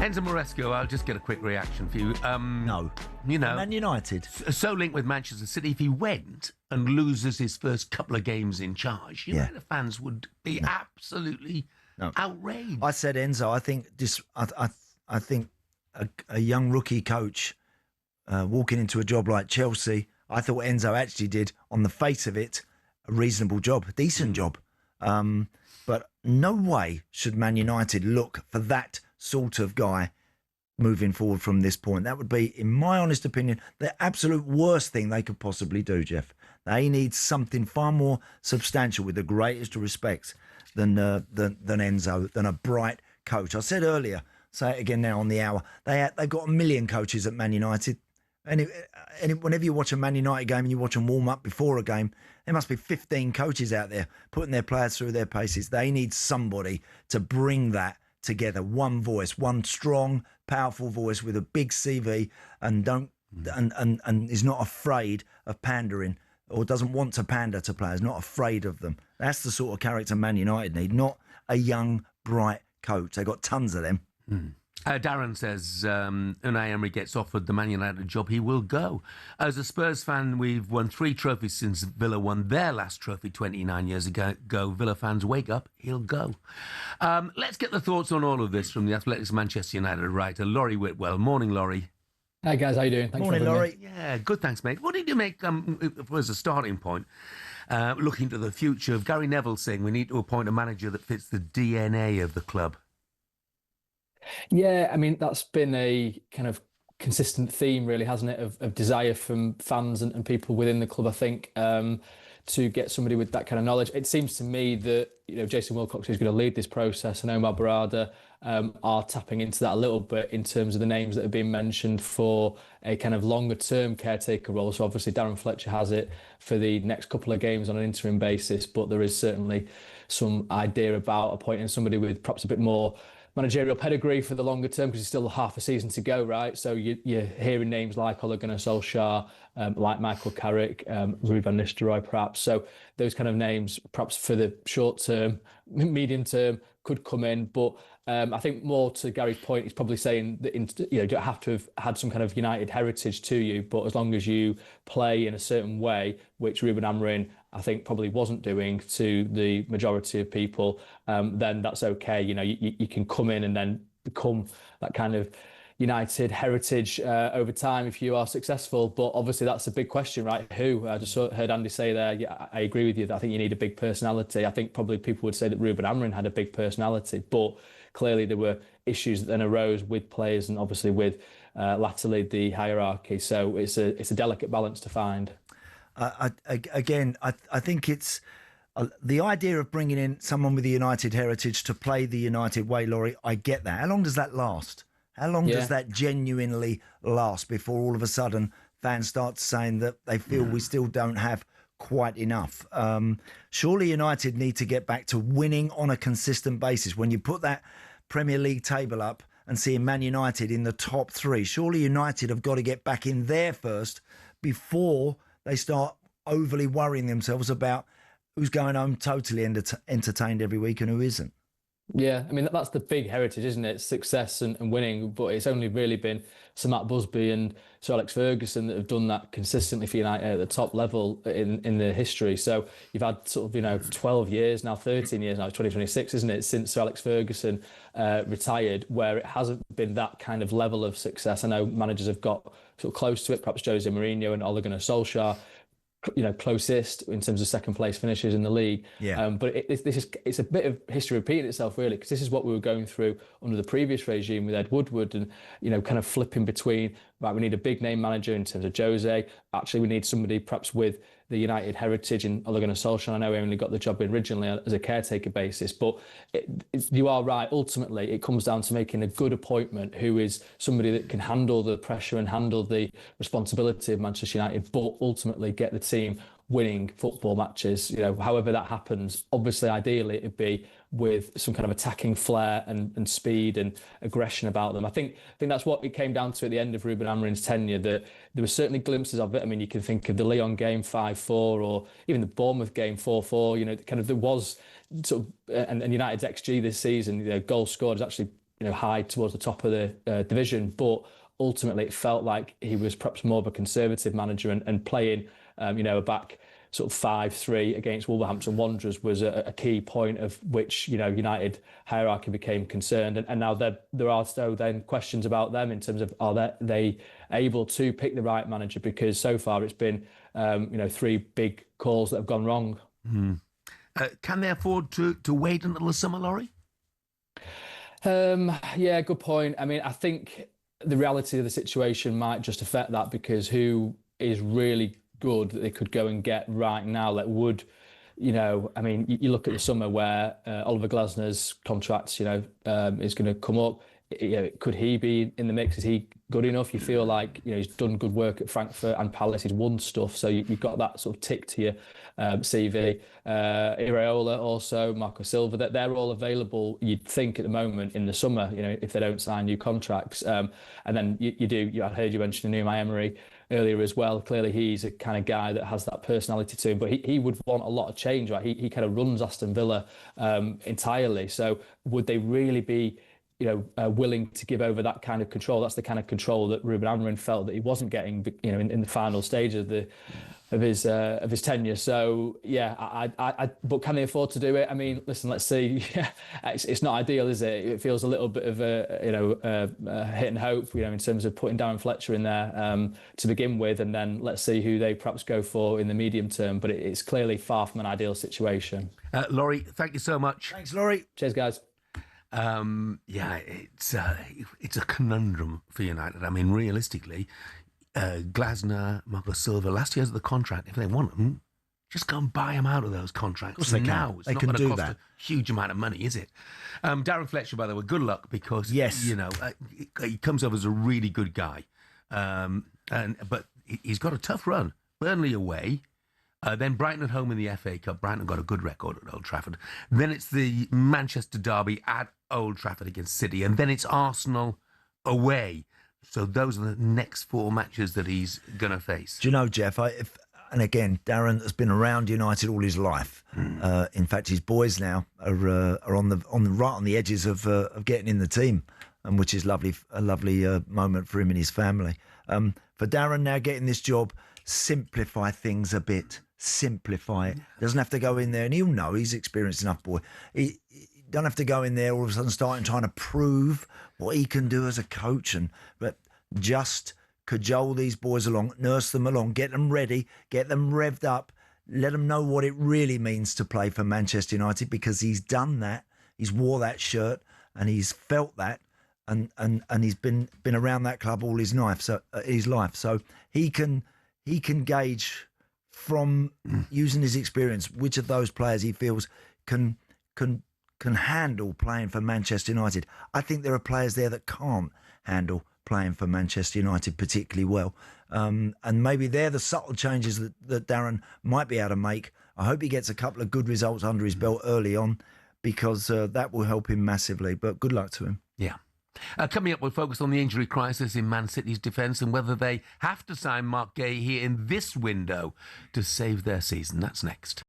Enzo Maresco, I'll just get a quick reaction for you. No. You know, Man United. So linked with Manchester City, if he went and loses his first couple of games in charge, United fans would be absolutely outraged. I said Enzo. I think a young rookie coach walking into a job like Chelsea, I thought Enzo actually did, on the face of it, a reasonable job, a decent job. But no way should Man United look for that sort of guy moving forward from this point. That would be, in my honest opinion, the absolute worst thing they could possibly do, Jeff. They need something far more substantial, with the greatest of respects, than Enzo, than a bright coach. I said earlier, say it again now on the hour, they've got a million coaches at Man United. And whenever you watch a Man United game and you watch them warm up before a game, there must be 15 coaches out there putting their players through their paces. They need somebody to bring that together. One voice, one strong, powerful voice with a big CV, and is not afraid of pandering, or doesn't want to pander to players, not afraid of them. That's the sort of character Man United need, not a young, bright coach. They've got tons of them. Darren says, Unai Emery gets offered the Man United job, he will go. As a Spurs fan, we've won 3 trophies since Villa won their last trophy 29 years ago. Villa fans, wake up, he'll go. Let's get the thoughts on all of this from the Athletics Manchester United writer, Laurie Whitwell. Morning, Laurie. Hi, guys. How you doing? Thanks. Morning, Laurie. Yeah, good, thanks, mate. What did you make, as a starting point, looking to the future of Gary Neville saying we need to appoint a manager that fits the DNA of the club? Yeah, I mean, that's been a kind of consistent theme, really, hasn't it, of desire from fans and people within the club, I think, to get somebody with that kind of knowledge. It seems to me that, Jason Wilcox, who's going to lead this process, and Omar Barada are tapping into that a little bit in terms of the names that have been mentioned for a kind of longer-term caretaker role. So obviously Darren Fletcher has it for the next couple of games on an interim basis, but there is certainly some idea about appointing somebody with perhaps a bit more managerial pedigree for the longer term, because it's still half a season to go, right? So you're hearing names like Ole Gunnar Solskjaer, like Michael Carrick, Ruud van Nistelrooy, perhaps. So those kind of names, perhaps for the short term, medium term, could come in. But I think more to Gary's point, he's probably saying that you don't have to have had some kind of United heritage to you, but as long as you play in a certain way, which Ruben Amorim, I think, probably wasn't doing to the majority of people, then that's okay. You can come in and then become that kind of United heritage over time if you are successful. But obviously that's a big question, right? Who? I just heard Andy say there, yeah, I agree with you that I think you need a big personality. I think probably people would say that Ruben Amorim had a big personality, but clearly there were issues that then arose with players and obviously with latterly the hierarchy. So it's a delicate balance to find. I think it's the idea of bringing in someone with a United heritage to play the United way, Laurie. I get that. How long does that last? How long does that genuinely last before all of a sudden fans start saying that they feel we still don't have quite enough? Surely United need to get back to winning on a consistent basis. When you put that Premier League table up and seeing Man United in the top 3, surely United have got to get back in there first before they start overly worrying themselves about who's going home totally entertained every week and who isn't. Yeah, I mean, that's the big heritage, isn't it? Success and winning. But it's only really been Sir Matt Busby and Sir Alex Ferguson that have done that consistently for United at the top level in the history. So you've had sort of, 12 years now, 13 years now, it's 2026, isn't it, since Sir Alex Ferguson retired, where it hasn't been that kind of level of success. I know managers have got sort of close to it, perhaps Jose Mourinho and Ole Gunnar Solskjaer, closest in terms of second place finishes in the league. Yeah. But it's a bit of history repeating itself, really, because this is what we were going through under the previous regime with Ed Woodward, and kind of flipping between, right, we need a big name manager in terms of Jose. Actually, we need somebody perhaps with the United heritage in Ole Gunnar Solskjaer. I know he only got the job originally as a caretaker basis, but you are right. Ultimately, it comes down to making a good appointment who is somebody that can handle the pressure and handle the responsibility of Manchester United, but ultimately get the team winning football matches. However that happens, obviously, ideally, it'd be with some kind of attacking flair and speed and aggression about them. I think that's what it came down to at the end of Ruben Amorim's tenure, that there were certainly glimpses of it. I mean, you can think of the Lyon game 5-4 or even the Bournemouth game 4-4, kind of there was sort of, and United's XG this season, goals scored is actually high towards the top of the division, but ultimately it felt like he was perhaps more of a conservative manager, and playing a back sort of 5-3 against Wolverhampton Wanderers was a key point of which United hierarchy became concerned, and now there are still then questions about them in terms of are they able to pick the right manager, because so far it's been 3 big calls that have gone wrong. Can they afford to wait until the summer, Laurie? Yeah, good point. I mean, I think the reality of the situation might just affect that, because who is really good that they could go and get right now that would, I mean, you look at the summer where Oliver Glasner's contract, is going to come up. Could he be in the mix? Is he good enough? You feel like he's done good work at Frankfurt and Palace. He's won stuff, so you've got that sort of tick to your CV. Iraola also, Marco Silva, that they're all available. You'd think at the moment in the summer, if they don't sign new contracts, and then I heard you mention Unai Emery earlier as well. Clearly, he's a kind of guy that has that personality to him, but he would want a lot of change, right? He kind of runs Aston Villa entirely. So would they really be willing to give over that kind of control? That's the kind of control that Ruben Amorim felt that he wasn't getting, in the final stage of his tenure. So yeah, but can they afford to do it? I mean, listen, let's see. It's not ideal, is it? It feels a little bit of a hit and hope, in terms of putting Darren Fletcher in there to begin with, and then let's see who they perhaps go for in the medium term. But it's clearly far from an ideal situation. Laurie, thank you so much. Thanks, Laurie. Cheers, guys. It's a conundrum for United. I mean, realistically, Glasner, Marco Silva, last year's the contract. If they want them, just go and buy them out of those contracts. Of course they now. can. It's They not can going to do cost that. a huge amount of money, is it? Darren Fletcher, by the way, good luck, because Yes. he comes over as a really good guy, but he's got a tough run. Burnley away. Then Brighton at home in the FA Cup. Brighton got a good record at Old Trafford. Then it's the Manchester derby at Old Trafford against City. And then it's Arsenal away. So those are the next 4 matches that he's going to face. Do you know, Jeff, and again, Darren has been around United all his life. In fact, his boys now are on the edges of getting in the team, and which is a lovely moment for him and his family. For Darren now getting this job, simplify things a bit. Simplify it. Doesn't have to go in there, and he'll know he's experienced enough, boy. He don't have to go in there all of a sudden starting trying to prove what he can do as a coach, but just cajole these boys along, nurse them along, get them ready, get them revved up, let them know what it really means to play for Manchester United, because he's done that, he's wore that shirt, and he's felt that, and he's been around that club all his life. So he can gauge from using his experience which of those players he feels can handle playing for Manchester United. I think there are players there that can't handle playing for Manchester United particularly well. And maybe they're the subtle changes that Darren might be able to make. I hope he gets a couple of good results under his belt early on, because that will help him massively. But good luck to him. Yeah. Coming up, we'll focus on the injury crisis in Man City's defence and whether they have to sign Mark Gay here in this window to save their season. That's next.